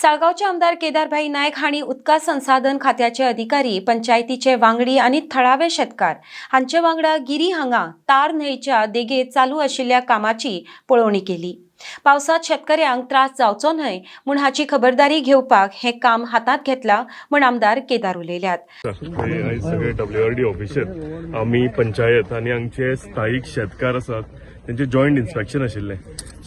साळगावचे आमदार केदारभाई नायक हांणी उदका संसाधन खात्याचे अधिकारी, पंचायतीचे वांगडी आणि थळावे शेतकार हांचे वांगडा गिरी हांगा तार न्हंयच्या देगेत चालू आशिल्ल्या कामाची पळोवणी केली। पावसात शेतकऱ्यांक त्रास जावचो न्हय म्हूण हाची खबरदारी घेवपाक हे काम हातात घेतला म्हूण आमदार केदार उलयल्यात। सगळे WRD ऑफिसर आम्ही पंचायत आणि हांगचे स्थायिक शेतकार आसात त्यांचे जॉईंट इन्स्पेक्शन आशिल्ले।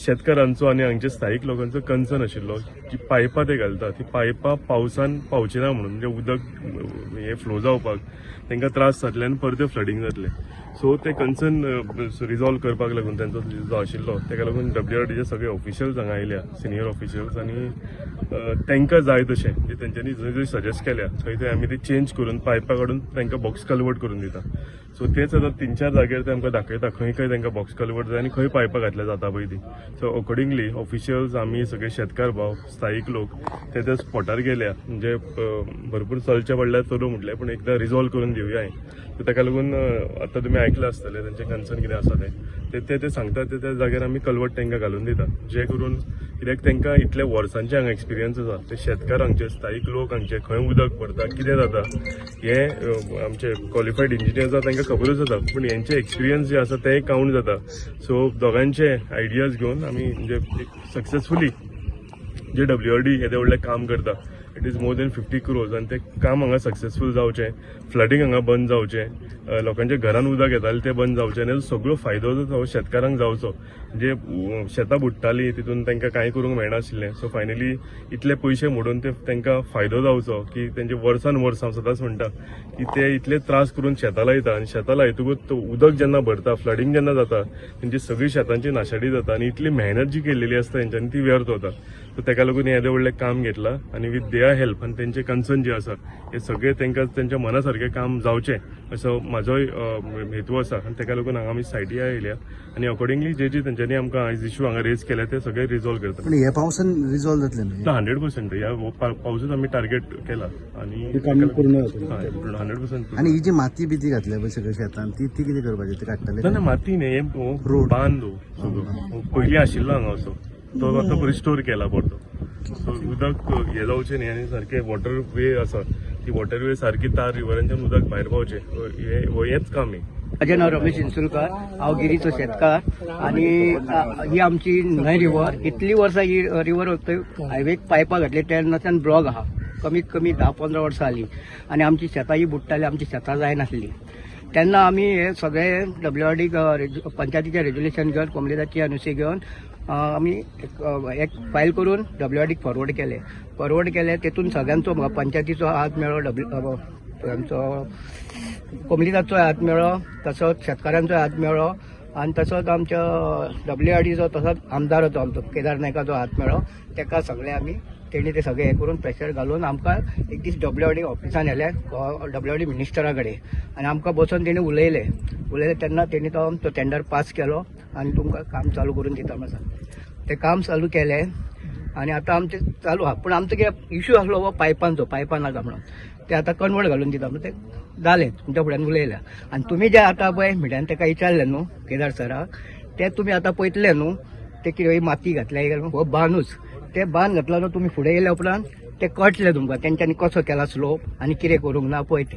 शेतकारांचो आणि हांगचे स्थायिक लोकांचो कन्सर्न आशिल्लो की पायपां ते घालता ती पायपां पावसान पावची ना म्हणून म्हणजे उदक हे फ्लो जावपाक तांकां त्रास जातले आनी परते फ्लडिंग जातले। सो ते कन्सर्न रिजॉल्व करपाक लागून तांचो जो आशिल्लो ताका लागून WRDचे सगळे ऑफिशियल्स हांगा आयल्या, सिनियर ऑफिशियल्स, आनी तांकां जाय तशें म्हणजे तेंच्यांनी जंय जंय सजेस्ट केल्या थंय थंय आमी ते चेंज करून पायपां काडून तांकां बॉक्स कल्वर्ट करून दिता। सो तेच आतां 3-4 जाग्यार ते आमकां दाखयता खंय खंय तांकां बॉक्स कल्वर्ट जाय आनी खंय पायपां घातल्या जाता पळय ती। सो अकॉर्डिंगली ऑफिशियल्स आमी सगळे शेतकार भाव, स्थायिक लोक ते त्या स्पॉटार गेल्या, म्हणजे भरपूर चलचे पडल्यार चलू म्हटलें पूण एकदां रिजॉल्व करून दिवया हांवें। सो ताका लागून आतां तुमी आयकलां आसतलें तेंचे कन्सर्न कितें आसा ते सांगता त्या जाग्यार आमी कल्वर्ट तांकां घालून दिता, जे करून कित्याक तांकां इतले वर्सांचे हांगा एक्सपिरियन्स आसा। ते शेतकार हांगचे, स्थायीक लोक हांगचे, खंय उदक पडटा, कितें जाता हे आमचे क्वॉलिफायड इंजिनियर्स आसा तांकां खबरूच जाता, पूण हेंचे एक्सपिरियन्स जे आसा तेय काउंट जाता। सो दोगांचे आयडियाज घेवन आमी म्हणजे सक्सेसफुली जे WRD येदे व्हडलें काम करता, it is more than 50 crores आनी ते काम हांगा सक्सेसफूल जावचें, फ्लडिंग हांगा बंद जावचें, लोकांच्या घरान उदक येतालें ते बंद जावचें आनी सगळो फायदो जो शेतकारांक जावचो। म्हणजे शेतां बुडटालीं तितून तांकां कांय करूंक मेळनाशिल्लें। सो फायनली इतले पयशे मोडून ते तांकां फायदो जावचो की तेंचे वर्सान वर्स हांव सदांच म्हणटा की ते इतले त्रास करून शेतां लायता आनी शेतां लायतकूच उदक जेन्ना भरता, फ्लडिंग जेन्ना जाता तेंची सगळी शेतांची नाशाडी जाता आनी इतली मेहनत जी केल्लेली आसता तेंच्यांनी ती व्यर्थ वता। सो ताका लागून येदें व्हडलें काम घेतलां आनी विथ देअर हेल्प आनी तेंचे कन्सर्न जे आसा हे सगळे तांकां तेंच्या मना सारकें काम जावचें असो म्हाजोय हेतू आसा। आनी ताका लागून हांगा आमी सायटी आयल्या आनी अकॉर्डिंगली जे तेंच्यांनी आमकां आयज इश्यू हांगा रेज केल्या ते सगळे रिजॉल्व करता। पण हे पावसान रिजॉल्व जातले 100% ह्या पावसूच आमी टार्गेट केला आनी 100%। आणि ही जी माती बिती घातल्या पळय सगळ्या शेतान ती कितें करपाचें ते काडटले ना माती न्ही, हे बांद सगळो पयलीं आशिल्लो हांगा असो तो आतां रिस्टोर केला परतो। सो उदक हे जावचें न्ही आनी सारकें वॉटर वे आसा ती वॉटर वे सारकी तार रिव्हरांच्यान उदक भायर पावचें हेच काम आहे। माझे नाव रमेश इंसुलकर, हांव गिरीचो शेतकार आणि ही आमची न्हंय रिवर इतली वर्सां ही रिवर हायवेक पायपां घातली तेन्नाच्यान ब्लॉक आहा, कमीत कमी 10-15 वर्सां जाली आनी आमची शेतां ही बुडटाली, आमची शेतां जायनासली। तेन्ना आमी हे सगळे WRD पंचायतीचे रेजोल्युशन घेवन, कोमलेदाची अनुसी घेवन आमी एक फायल करून WRD फॉरवर्ड केले तेतून सगळ्यांचो पंचायतीचो हात मेळ्ळो, आमचो कोमलीदाचो हात मेळ्ळो, तसोच शेतकारांचो हात मेळ्ळो आनी तसोच आमच्या WRDचो तसोच आमदाराचो आमचो केदार नायकाचो हात मेळ्ळो। तेका सगळे आमी तेणी ते सगळे हे करून प्रेशर घालून आमकां एक दीस WRD ऑफिसान येले, WRD मिनिस्टरा कडेन, आनी आमकां बसून तेणी उलयले तेन्ना तेणी तो आमचो टेंडर पास केलो आनी तुमकां काम चालू करून दिता म्हणून ते काम चालू केले आनी आतां आमचें चालू आहा। पूण आमचो कितें इश्यू आसलो हो पायपां नाका म्हणून ते आतां कन्वर्ट घालून दिता म्हणून ते जालें, तुमच्या फुड्यान उलयल्या। आनी तुमी जे आतां पळय मिडियान ताका विचारलें न्हू केदार सराक, ते तुमी आतां पळयतले न्हू ते कितें माती घातल्या हो बांदूच, ते बांद घातला न्हू तुमी फुडें येयल्या उपरांत ते कळटलें तुमकां तेंच्यांनी कसो केला स्लोप आनी कितें करूंक ना पळय ते।